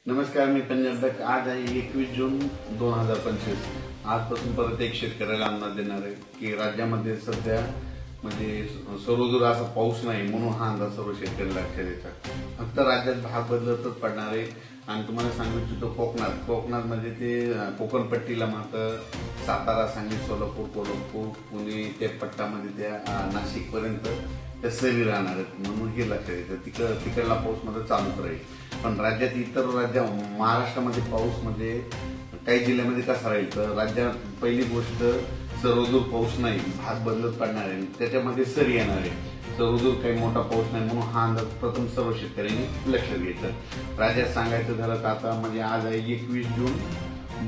नमस्कार, मी पंजाब. आज आहे 21 जून 2025. आजपासून परत एक शेतकऱ्याला अंदाज देणार आहे की राज्यामध्ये सध्या म्हणजे सर्वदूर असा पाऊस नाही, म्हणून हा अंदाज सर्व शेतकऱ्याला लक्षात येतात. फक्त राज्यात भाग बदलतच पडणार आहे. आणि तुम्हाला सांगू इच्छितो कोकणात म्हणजे ते कोकण पट्टीला मात्र सातारा, सांगली, सोलापूर, कोल्हापूर, पुणे त्या पट्टामध्ये त्या नाशिक पर्यंत त्या सरी राहणार आहेत, म्हणून हे लक्षात येतं. तिकडला पाऊस मध्ये चालूच राहील. पण राज्यात इतर महाराष्ट्रामध्ये पाऊस म्हणजे काही जिल्ह्यामध्ये कसा राहील तर राज्यात पहिली गोष्ट सर्वदूर पाऊस नाही, भाग बदलत पडणार आहे, त्याच्यामध्ये सरी येणार आहे. सर्वदूर काही मोठा पाऊस नाही, म्हणून हा अंदाज प्रथम सर्व शेतकऱ्यांनी लक्षात घ्यायचं. राज्यात सांगायचं झालं तर आता म्हणजे आज आहे 21 जून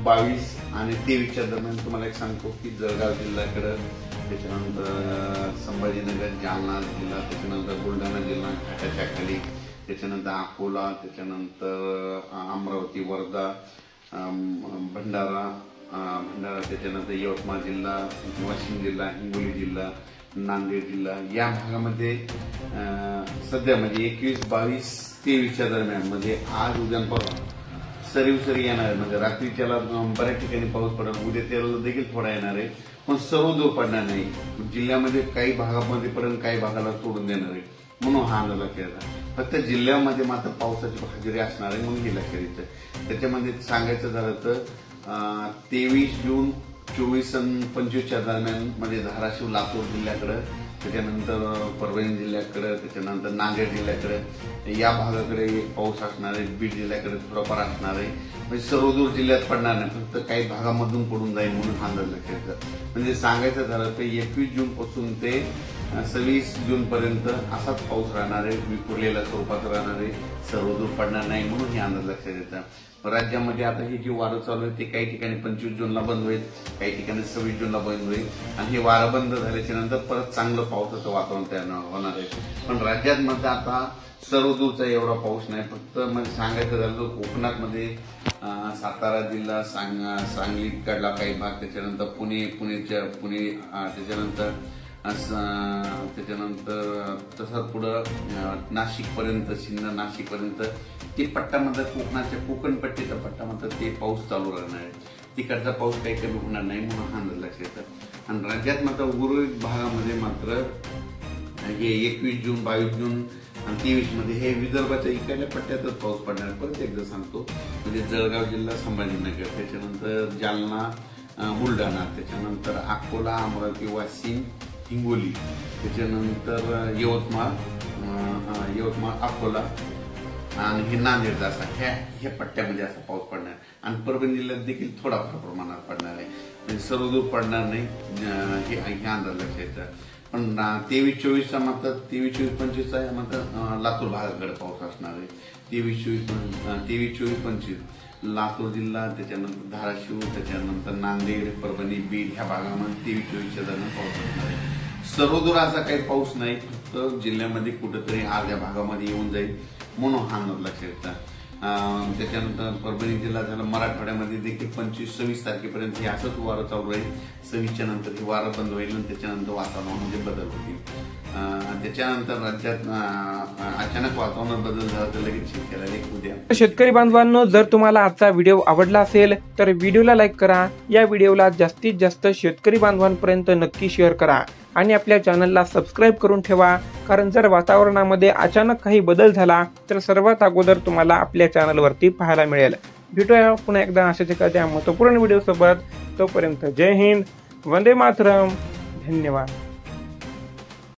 22 आणि 23च्या दरम्यान तुम्हाला एक सांगतो की जळगाव जिल्ह्याकडे, त्याच्यानंतर संभाजीनगर, जालना जिल्हा, त्याच्यानंतर बुलढाणा जिल्हा घाटाच्या खाली, त्याच्यानंतर अकोला, त्याच्यानंतर अमरावती, वर्धा, भंडारा, त्याच्यानंतर यवतमाळ जिल्हा, वाशिम जिल्हा, हिंगोली जिल्हा, नांदेड जिल्हा या भागामध्ये सध्या म्हणजे 21, 22, 23च्या दरम्यान म्हणजे आज उद्यापासून सरी येणार आहे. म्हणजे रात्रीच्याला बऱ्याच ठिकाणी पाऊस पडेल, उद्या त्याला देखील थोडा येणार आहे, पण सर्वदूर पडणार नाही. जिल्ह्यामध्ये काही भागामध्ये पर्यंत काही भागाला सोडून देणार आहे, म्हणून हा अंदाज लक्षात येतात. फक्त जिल्ह्यामध्ये मात्र पावसाची हजेरी असणार आहे, म्हणून हे लक्षात येतं. त्याच्यामध्ये सांगायचं झालं तर 23 जून 24 आणि 25च्या दरम्यान म्हणजे धाराशिव, लातूर जिल्ह्याकडे, त्याच्यानंतर परभणी जिल्ह्याकडे, त्याच्यानंतर नांदेड जिल्ह्याकडे या भागाकडे पाऊस असणार आहे. बीड जिल्ह्याकडे थोडाफार असणार आहे. म्हणजे सर्वदूर जिल्ह्यात पडणार नाही, फक्त काही भागामधून पडून जाईल, म्हणून हा अंदाज लक्षात येतं. म्हणजे सांगायचं झालं तर 21 जून पासून ते 26 जून पर्यंत असाच पाऊस राहणार आहे, विखुरलेल्या स्वरूपात राहणार आहे, सर्वदूर पडणार नाही, म्हणून हे अंदाज लक्षात येतात. राज्यामध्ये आता ही जी वारं चालू आहे ते काही ठिकाणी 25 जूनला बंद होईल, काही ठिकाणी 26 जूनला बंद होईल. आणि हे वारं बंद झाल्याच्या नंतर परत चांगलं पावसाचं वातावरण तयार होणार आहे. पण राज्यात मध्ये आता सर्वदूरचा एवढा पाऊस नाही. फक्त म्हणजे सांगायचं झालं तर कोकणात मध्ये सातारा जिल्हा, सांगलीकडला काही भाग, त्याच्यानंतर पुणे, त्याच्यानंतर तसंच पुढं नाशिक पर्यंत, सिन्नर, नाशिक पर्यंत ते पट्टामध्ये कोकणाच्या कोकणपट्टीचा पट्टामध्ये ते पाऊस चालू राहणार आहे. तिकडचा पाऊस काही कमी होणार नाही, म्हणून हा अंदाज लक्षात येतात. आणि राज्यात मात्र उर्वरित भागामध्ये मात्र हे 21 जून, 22 जून आणि 23 मध्ये हे विदर्भाच्या इकडल्या पट्ट्यातच पाऊस पडणार. परत एकदा सांगतो म्हणजे जळगाव जिल्हा, संभाजीनगर, त्याच्यानंतर जालना, बुलढाणा, त्याच्यानंतर अकोला, अमरावती, वाशिम, हिंगोली, त्याच्यानंतर यवतमाळ, अकोला आणि हे नांदेड असा ह्या पट्ट्यामध्ये असा पाऊस पडणार. आणि परभणी जिल्ह्यात देखील थोडाफार प्रमाणात पडणार आहे, म्हणजे सर्वदूर पडणार नाही, हे अंदाज लक्षात येतात. पण 23-24चा मात्र 23-24-25चा मात्र लातूर भागाकडे पाऊस असणार आहे. 23-24-25 लातूर जिल्हा, त्याच्यानंतर धाराशिव, त्याच्यानंतर नांदेड, परभणी, बीड ह्या भागामध्ये 23-24च्या दरम्यान पाऊस असणार आहे. सर्वदूर असा काही पाऊस नाही, फक्त जिल्ह्यामध्ये कुठेतरी अर्ध्या भागामध्ये येऊन जाईल, म्हणून हा अंदाज लक्षात येतात. त्याच्यानंतर परभणी जिल्हा झाला, मराठवाड्यामध्ये देखील 25-26 तारखेपर्यंत हे असंच वारं चालू राहील. 26च्या नंतर हे वारं बंद होईल आणि त्याच्यानंतर वातावरणामध्ये बदल होतील. त्याच्यानंतर राज्यात अचानक वातावरणात बदल झाला तर लगेच शेतकऱ्याला उद्या. शेतकरी बांधवांनो, जर तुम्हाला आजचा व्हिडिओ आवडला असेल तर व्हिडिओला लाईक करा. या व्हिडिओला जास्तीत जास्त शेतकरी बांधवांपर्यंत नक्की शेअर करा आणि आपल्या चॅनलला सबस्क्राईब करून ठेवा. कारण जर वातावरणामध्ये अचानक काही बदल झाला तर सर्वात अगोदर तुम्हाला आपल्या चॅनलवरती पाहायला मिळेल. भेटूया पुन्हा एकदा अशाच एखाद्या महत्त्वपूर्ण व्हिडिओ सोबत. तोपर्यंत जय हिंद, वंदे मातरम, धन्यवाद.